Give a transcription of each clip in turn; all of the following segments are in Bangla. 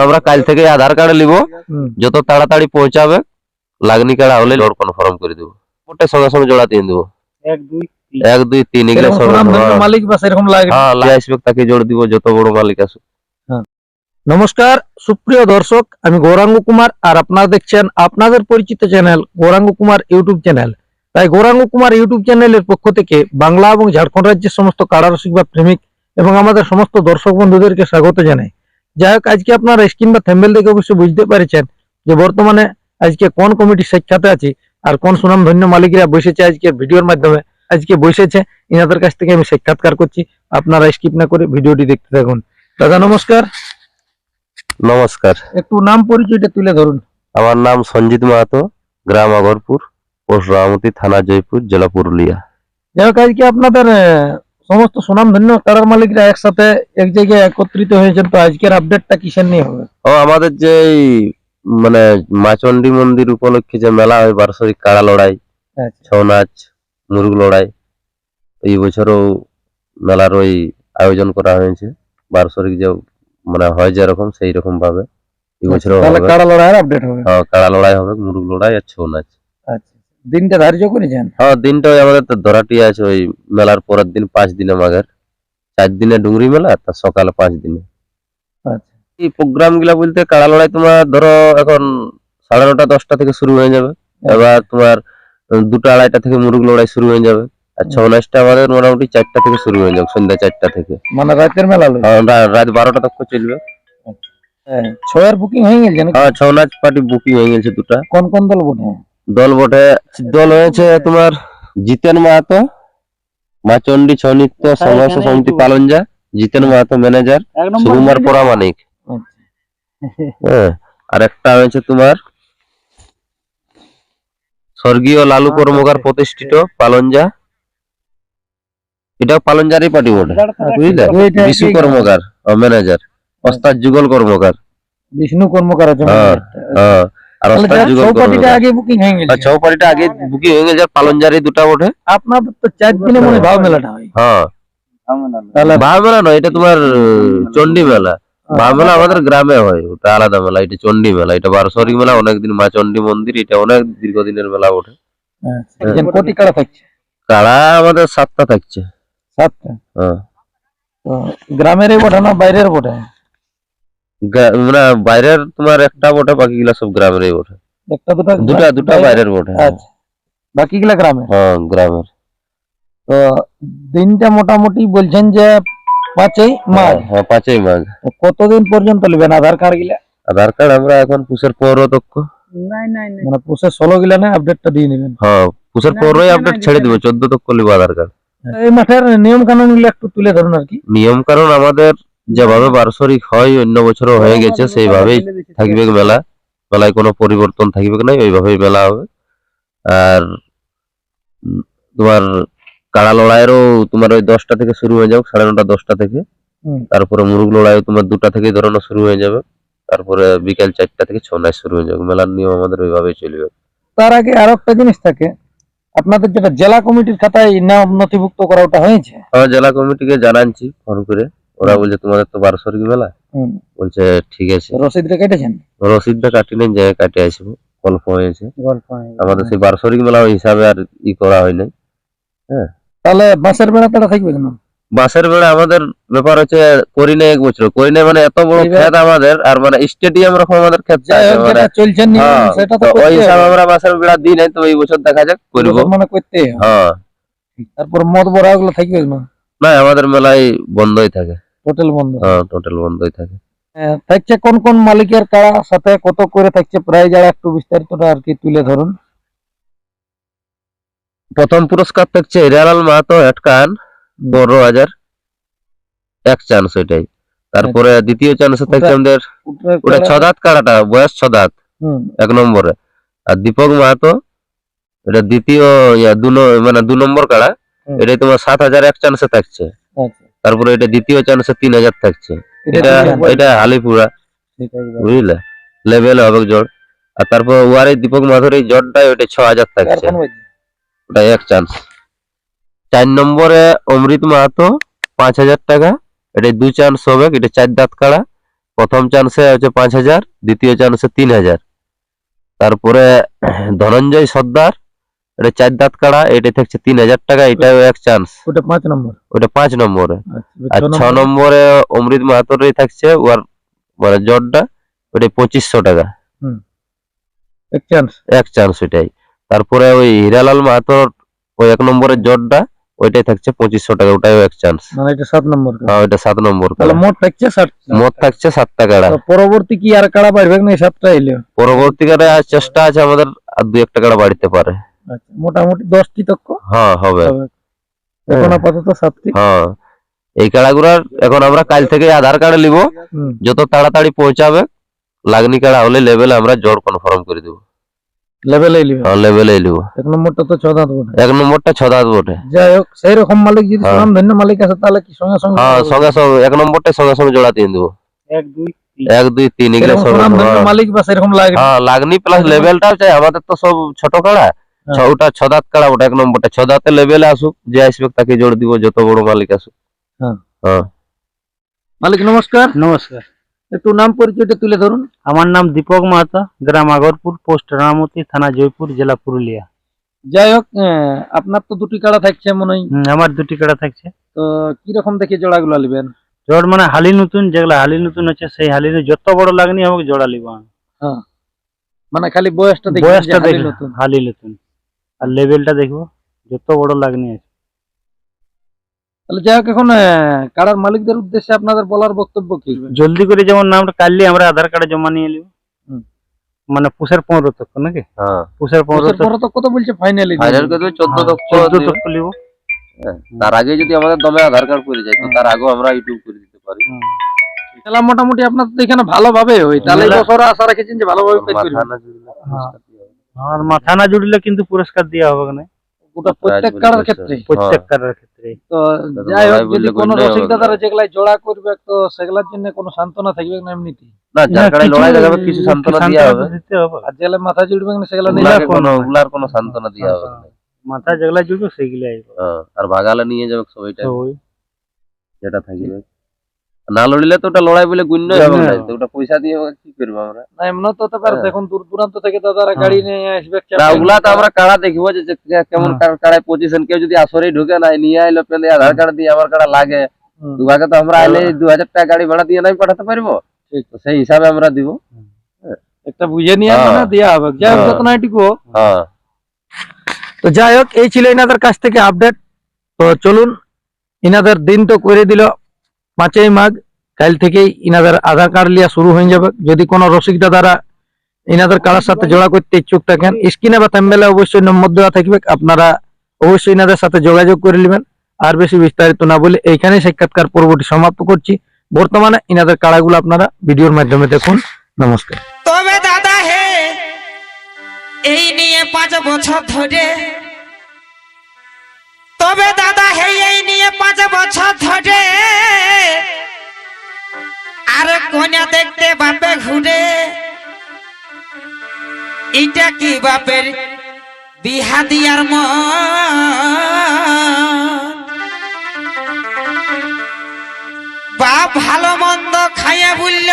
আমরা কাল থেকে আধার কার্ড নিব, যত তাড়াতাড়ি পৌঁছাবে লাগনি কাড়া হলে লোড কনফার্ম করে দেবো, ওটা সঙ্গে সঙ্গে জোড়া দিয়ে দেবো। 1 2 3 এগুলো সব মালিক বা সেরকম লাগে। হ্যাঁ, আসবে তাকে জোড় দিব, যত বড় মালিক আসুক। নমস্কার সুপ্রিয় দর্শক, আমি গৌরাঙ্গ কুমার আর আপনারা দেখছেন আপনাদের পরিচিত channel Gauranga Kumar YouTube channel. তাই গৌরাঙ্গ কুমার ইউটিউব চ্যানেলের পক্ষ থেকে বাংলা এবং ঝাড়খণ্ড রাজ্যের সমস্ত কাড়ারসিক বা প্রেমিক এবং আমাদের সমস্ত দর্শক বন্ধুদেরকে স্বাগত জানাই। যাই হোক, আজকে আপনারা স্ক্রিন বা থ্যাম্বনেল দেখে অবশ্যই বুঝতে পেরেছেন যে বর্তমানে আজকে কোন কমিটির সাক্ষাতে আছে আর কোন সুনামধন্য মালিকরা বসেছে আজকে ভিডিওর মাধ্যমে। আজকে বসেছে ইনাদের কাছ থেকে আমি সাক্ষাৎকার করছি, আপনারা স্কিপ না করে ভিডিওটি দেখতে থাকুন। দাদা নমস্কার। নমস্কার। একটু নাম পরিচয়টা তুলে ধরুন। আমার নাম সঞ্জিত মাহাতো, গ্রাম আগরপুর, পোস্ট রামতি, থানা জয়পুর, জেলা পুরুলিয়া। যাই হোক, আজকে আপনাদের সমস্ত সুনামধন্য কাড়ার মালিকরা একসাথে এক জায়গায় একত্রিত হয়েছেন, তো আজকের আপডেটটা কিসের নিয়ে হবে? আমাদের যে মানে মাচন্ডী মন্দির উপলক্ষে যে মেলা হয়, বার্ষিক কাড়া লড়াই, ছৌ নাচ, মুরগ লড়াই, এই বছরও মেলার ওই আয়োজন করা হয়েছে। বার্ষিক যে মানে হয় যেরকম সেই রকম ভাবে এই বছরও কাড়া লড়াইয়ের আপডেট হবে। হ্যাঁ, কাড়া লড়াই হবে, মুরগ লড়াই আর ছৌ নাচ। আচ্ছা, দিনটা ধার্য করেছেন? হ্যাঁ, দিনটা আমাদের তো ধরাটি আছে, ওই মেলার পরের দিন 5 দিনে মাঘের 4 দিনে ডুংরি মেলা, তার সকালে 5 দিনে। আচ্ছা, এই প্রোগ্রাম গুলা বলতে কাড়া লড়াই তোমার ধরো এখন 9:30 10টা থেকে শুরু হয়ে যাবে। এবার তোমার 2টা 2:30টা থেকে মুরগ লড়াই শুরু হয়ে যাবে। আর ছৌ নাচটা আমাদের মোটামুটি 4টা থেকে শুরু হয়ে যাবে, সন্ধ্যা 4টা থেকে। মানে রাতের মেলা? রাত 12টা তক চলবে। ছয়ের বুকিং হয়ে গেছে? হ্যাঁ, ছৌ নাচ পার্টি বুকিং হয়ে গেছে 2টা। কোন কোন দল বটে? দল হয়েছে তোমার জিতেন মাহাতো, মাচন্ডী ছৌ নৃত্য সংঘর্ষ সমিতি পালনজা, জিতেন মাহাতো ম্যানেজার, সুকুমার পরামানিক। হ্যাঁ, আর একটা হয়েছে তোমার স্বর্গীয় লালু কর্মকার প্রতিষ্ঠিত পালনজা, এটাও পালনজারই পার্টি বটে, বুঝলে? বিশু কর্মকার ম্যানেজার, ওস্তাদ যুগল কর্মকার, বিষ্ণু কর্মকার আছে। হ্যাঁ, আর ওস্তাদ যুগল কর্মকার আগে বুকিং হয়ে গেছে। ছৌ পার্টিটা আগে বুকিং হয়ে গেছে, পালনজারই 2টা বটে। আপনাদের তো 4 দিনে মনে ভাব মেলাটা হয়। হ্যাঁ, ভাব মেলা নয়, এটা তোমার চণ্ডী মেলা। ভাব মেলা আমাদের গ্রামে হয়, ওটা আলাদা মেলা। এটা চণ্ডী মেলা, এটা বার্ষিক মেলা, অনেকদিন মা চণ্ডী মন্দির, এটা অনেক দীর্ঘদিনের মেলা ওঠে। কোটি কাড়া থাকছে? কাড়া আমাদের 7টা থাকছে। 7টা? হ্যাঁ। গ্রামেরই বটে না বাইরের বটে? মানে বাইরের তোমার একটা বটে, বাকি গুলা সব গ্রামেরই বটে। একটা দুটা বাইরের বটে। আচ্ছা, বাকি গুলা গ্রামের? হ্যাঁ, গ্রামের। তো দিনটা মোটামুটি বলছেন যে 5ই মাঘ? হ্যাঁ, 5ই মাঘ। কতদিন পর্যন্ত নেবেন আধার কার্ড গিলা? আধার কার্ড আমরা এখন পুষের 15 তক, মানে পুষের 16 গিলা না আপডেটটা দিয়ে নেবেন? হ্যাঁ, পুষের 15 আপডেট ছেড়ে দিব, 14 তক লিব আধার কার্ড। এই মাঠের নিয়ম কানুন গুলো একটু তুলে ধরুন আর কি। নিয়ম কারণ আমাদের যেভাবে বার্ষিক হয়, অন্য বছরও হয়ে গেছে, সেইভাবেই থাকবে মেলা। মেলায় কোনো পরিবর্তন থাকবে না, ওইভাবেই মেলা হবে। আর তোমার কাড়া লড়াইয়েরও তোমার ওই 10টা থেকে শুরু হয়ে যাবে, 9:30 10টা থেকে। তারপরে মুরগ লড়াইও তোমার 2টা থেকে ধরানো শুরু হয়ে যাবে। তারপরে বিকেল 4টা থেকে ছৌ নাচ শুরু হয়ে যাবে। মেলার নিয়ম আমাদের ওইভাবেই চলবে। তার আগে আরো একটা জিনিস থাকে, আপনাদের যেটা জেলা কমিটির খাতায় নাম নথিভুক্ত করা, ওটা হয়েছে? হ্যাঁ, জেলা কমিটিকে জানাচ্ছি ফোন করে, ওরা বলছে তোমাদের তো বার্ষিক মেলা, বলছে ঠিক আছে। রসিদটা কেটেছেন? রসিদটা কাটি নেই, জায়গায় কাটে আসবো, গল্প হয়েছে আমাদের সেই বার্ষিক মেলা ওই হিসাবে আর করা হয় নাই। হ্যাঁ, তাহলে বাসের বেড়াটা থাকবে কেন? বাসের বেড়া আমাদের ব্যাপার হচ্ছে করি নাই, 1 বছর করি নাই, মানে এত বড় ক্ষেত আমাদের, আর মানে স্টেডিয়াম রকম আমাদের ক্ষেত চলছে, সেটা তো ওই হিসাবে আমরা বাসের বেড়া দিই নাই। তো এই বছর দেখা যাক, করবো মানে করতে। হ্যাঁ, তারপর মদ বড়া গুলো থাকবে না? না, আমাদের মেলায় বন্ধই থাকে, টোটাল বন্ধ। হ্যাঁ, টোটাল বন্ধই থাকে। থাকছে কোন কোন মালিকের কাড়া, সাথে কত করে থাকছে প্রাইজ, আর একটু বিস্তারিতটা আর কি তুলে ধরুন। প্রথম পুরস্কার থাকছে হিরালাল মাহাতো হেটকান 15,000, 1 চান্স ওইটাই। তারপরে দ্বিতীয় চান্সে থাকছে আমাদের ওটা 6 দাঁত কাড়াটা, বয়স 6 দাঁত, 1 নম্বরে। আর দীপক মাহাতো, এটা দ্বিতীয় মানে 2 নম্বর কাড়া, এটাই তোমার 7,000 1 চান্সে থাকছে। তারপরে এটা দ্বিতীয় চান্সে 3,000 থাকছে। এটা হালিপুরা, বুঝলে, লেভেল হবে জোর। আর তারপর ওয়ারে দীপক মাহাতোর এই জটটাই, ওইটা 6,000 থাকছে, ওটা 1 চান্স। 4 নম্বরে অমৃত মাহাতো 5,000 টাকা, এটা 2 চান্স হবে, এটা 4 দাঁত কাড়া। প্রথম চান্সে হচ্ছে 5,000, দ্বিতীয় চান্সে 3,000। তারপরে ধনঞ্জয় সর্দার, এটা 4 দাঁত কাড়া, এটা থাকছে 3,000 টাকা, এটাও এক চান্স, ওটা 5 নম্বর। ওটা 5 নম্বরে। আচ্ছা, আর 6 নম্বরে অমৃত মাহাতোর থাকছে ওর মানে জটটা, ওটা 2,500 টাকা, এক চান্স। এক চান্স ওইটাই। তারপরে ওই হীরালাল মাহাতোর ওই 1 নম্বরের জটটা, ওইটাই থাকছে 2,500 টাকা, ওটাও এক চান্স। মানে এটা 7 নম্বর। হ্যাঁ, ওইটা 7 নম্বর তাহলে কাড়া। মোট থাকছে 7। মোট থাকছে 7টা কাড়া। তো পরবর্তী কি আর কাড়া পাইবে না, 7টা এলো? পরবর্তীকালে চেষ্টা আছে আমাদের আর 2-1টা কাড়া বাড়িতে পারে। আচ্ছা, মোটামুটি 10টি তক্ক হ্যাঁ হবে। এখন আপাতত 7টি। হ্যাঁ, এই কাড়াগুলার এখন আমরা কাল থেকে আধার কার্ড নিব, যত তাড়াতাড়ি পৌঁছাবে লাগনি কাড়া হলে লেভেলে আমরা জোর কনফার্ম করে দেব। লেভেলে লিবে? হ্যাঁ, লেভেলে লিব। এক নম্বরটা তো 6 দাঁত বটে। 1 নম্বরটা 6 দাঁত বটে। যাই হোক, সেই রকম মালিক যদি হ্যাঁ। সুনাম ধন্য মালিক আছে তাহলে কি সঙ্গে সঙ্গে? হ্যাঁ, সঙ্গে সঙ্গে 1 নম্বরটা সঙ্গে সঙ্গে জোড়া দিয়ে দেব। 1 2 1 2 3 এগুলো এরকম সুনাম ধন্য মালিক বা সেরকম লাগে? হ্যাঁ, লাগনি প্লাস লেভেলটাও চাই। আমাদের তো সব ছোট কাড়া, হ্যাঁ। ওটা 6 দাঁত কাড়া, ওটা 1 নম্বরটা 6 দাঁতের লেভেলে আসুক, যে আসবে তাকে জোড় দিব, যত বড় মালিক আসুক। হ্যাঁ। হ্যাঁ, মালিক নমস্কার। নমস্কার। একটু নাম পরিচয়টা তুলে ধরুন। আমার নাম দীপক মাহাতো, গ্রাম আগরপুর, পোস্ট রানামতি, থানা জয়পুর, জেলা পুরুলিয়া। যাই হোক, আপনার তো দুটি কাড়া থাকছে মনে হয়। আমার দুটি কাড়া থাকছে। তো কি রকম দেখে জোড়াগুলো নেবেন? জোড় মানে হালি নতুন, যেগুলা হালি নতুন আছে সেই হালির যত বড় লাগনি হবে জোড়া লিব। হ্যাঁ, মানে খালি বয়সটা দেখবেন, বয়সটা যে হালি দেখব, নতুন। হালি নতুন, আর লেভেলটা দেখবো যত বড় লাগনি আছে। তাহলে যাই হোক, এখন কাড়ার মালিকদের উদ্দেশ্যে আপনাদের বলার বক্তব্য কি? জলদি করে যেমন নামটা কাটলি আমরা আধার কার্ডে জমা নিয়ে নিব। হুম। মানে পুষের 15 তক নাকি? হ্যাঁ। পুষের 15 তক। পরে তো কত বলছে ফাইনালি? ফাইনাল করে 14 তক 14 তক লিব। তার আগে যদি আমাদের দমে আধার কার্ড করে যায় তো তার আগেও আমরা ইউটিউব করে দিতে পারি। খেলা মোটামুটি আপনার তো এখানে ভালোভাবে হয়, তাহলে এই বছর আশা রেখেছেন যে ভালোভাবে পেট করবেন। মাথা না জুড়লে পুরস্কার দেওয়া হবে। আর মাথা না জুড়লে কিন্তু পুরস্কার দেওয়া হবে না, ওটা প্রত্যেক কাড়ার ক্ষেত্রে। প্রত্যেক কাড়ার ক্ষেত্রে। তো দাদা যাই হোক, লড়াই যদি বললে কোনো গণ্যই হবে রসিক না। দাদারা যেগুলাই জোড়া করবে তো সেগুলোর জন্য কোনো সান্ত্বনা থাকবে না এমনিতে? না, যার কাড়ায় কিছু লড়াই লাগাবে কিছু সান্ত্বনা দেওয়া হবে। দিতে হবে। আর যেগুলা মাথা জুড়বে না সেগুলো নিয়ে ওগুলার কোনো সান্ত্বনা দেওয়া হবে না। মাথা যেগুলা জুড়বে সেইগুলাই আইব। হ্যাঁ, আর ভাগালে নিয়ে যাবে সবাইটা, তো ওই যেটা থাকবে। না লড়িলে তো ওটা লড়াই বলে গণ্যই হবে না, গণ্যই তো ওটা পয়সা দিয়ে কি করবো আমরা? না, এমনও তো হতে পারে হ্যাঁ। দেখুন দূর দূরান্ত থেকে দাদারা গাড়ি নিয়ে আসবে। না, ওগুলা তো আমরা কাড়া দেখবো যে কেমন কাড়ায় পজিশন, কেউ যদি আসরেই ঢুকে নাই নিয়ে আইলো পেলে আধার কার্ড দিয়ে আমার কাড়া লাগে, দুভাগে তো আমরা আইলে 2,000 টাকা গাড়ি ভাড়া দিয়ে নাই পাঠাতে পারবো। তো সেই হিসাবে আমরা দিব, একটা বুঝে নিয়ে হ্যাঁ। মানে দেওয়া হবে। যাই হোক, হ্যাঁ। যত না এটুকু। হ্যাঁ। তো যাই হোক, এই ছিল ইনাদের কাছ থেকে আপডেট। তো চলুন, ইনাদের দিন তো করে দিল 5ই মাঘ, কাল থেকেই ইনাদের আধার কার্ড লিয়া শুরু হয়ে যাবে। যদি কোনো রসিক দাদারা ইনাদের কারার সাথে জোড়া করতে ইচ্ছুক থাকেন, স্ক্রিনে বা থাম্বনেলে অবশ্যই নম্বর দেওয়া থাকবে, আপনারা অবশ্যই ইনাদের সাথে যোগাযোগ করে নেবেন। আর বেশি বিস্তারিত না বলে এইখানে সাক্ষাৎকার পর্বটি সমাপ্ত করছি। বর্তমানে ইনাদের কাড়াগুলো আপনারা ভিডিওর মাধ্যমে দেখুন। নমস্কার। তবে দাদা হে, এই নিয়ে 5 বছর ধরে, তবে দাদা হে এই নিয়ে 5 বছর ধরে, আর কন্যা দেখতে বাপে ঘুরে, এটা কি বাপের বিহা দিয়ার মন? বাপ ভালো মন্দ খাইয়া বলল,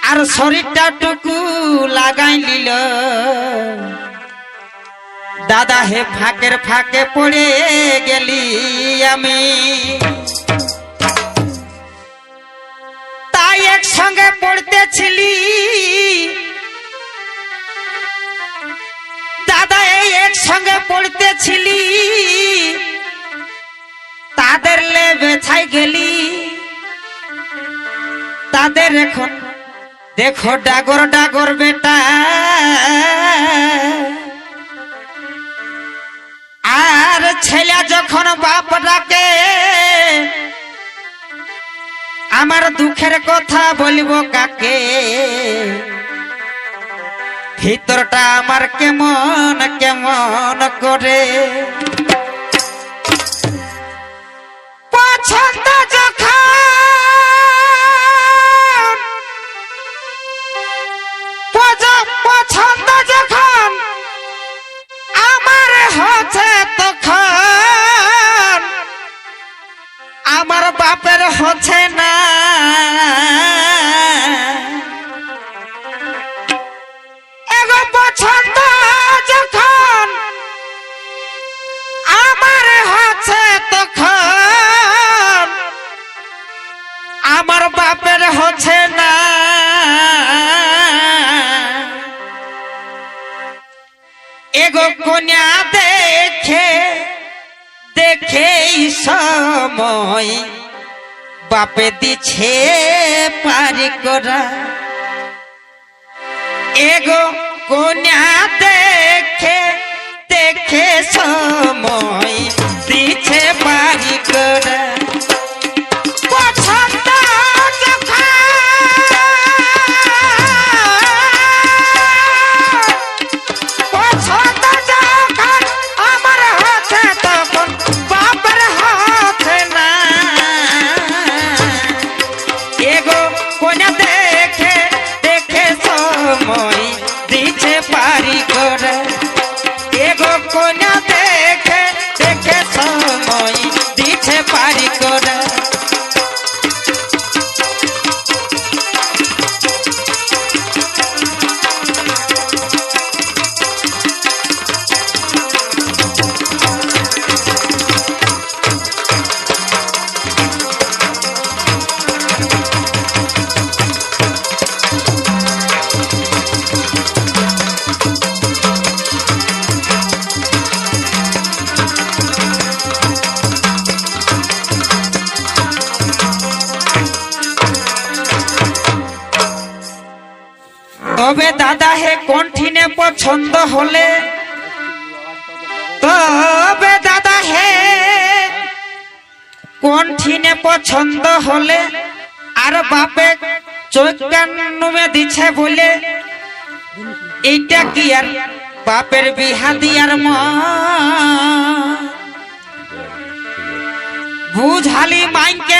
আর শরীরটা টুকু লাগাই নিল। দাদা হে, ফাঁকের ফাঁকে পড়ে গেলি আমি, তাই একসঙ্গে পড়তেছিলি দাদা, এই একসঙ্গে পড়তেছিলি, তাদের লেবে ছাই গেলি। তাদের এখন দেখো ডাগর ডাগর বেটা, আর ছেলে যখন বাপ ডাকে, আমার দুঃখের কথা বলবো কাকে? ভিতরটা আমার কেমন কেমন করে। পছন্দ যখন, পছন্দ যখন আমার হচ্ছে তখন আমার বাপের হচ্ছে না। আমার বাপের হচ্ছে না, এগো কন্যা দেখে দেখে সময় বাপে দিছে পারি করা, এগো কন্যা দেখে দেখে সময় দিছে পারি করা। পছন্দ যখন পছন্দ যখন আমার হচ্ছে তখন বাপের হচ্ছে না, এগো কোনা দেখে দেখে সময় দিছে পারি করে, এগো কোনা দেখে দেখে সময় দিছে পারি করে। তবে দাদা হে কণ্ঠিনে পছন্দ হলে, তবে দাদা হে কণ্ঠিনে পছন্দ হলে আর বাপে চৈকান্নুমে দিছে বলে, এইটা কি আর বাপের বিহা দিয়ার মা বুঝালি মাইকে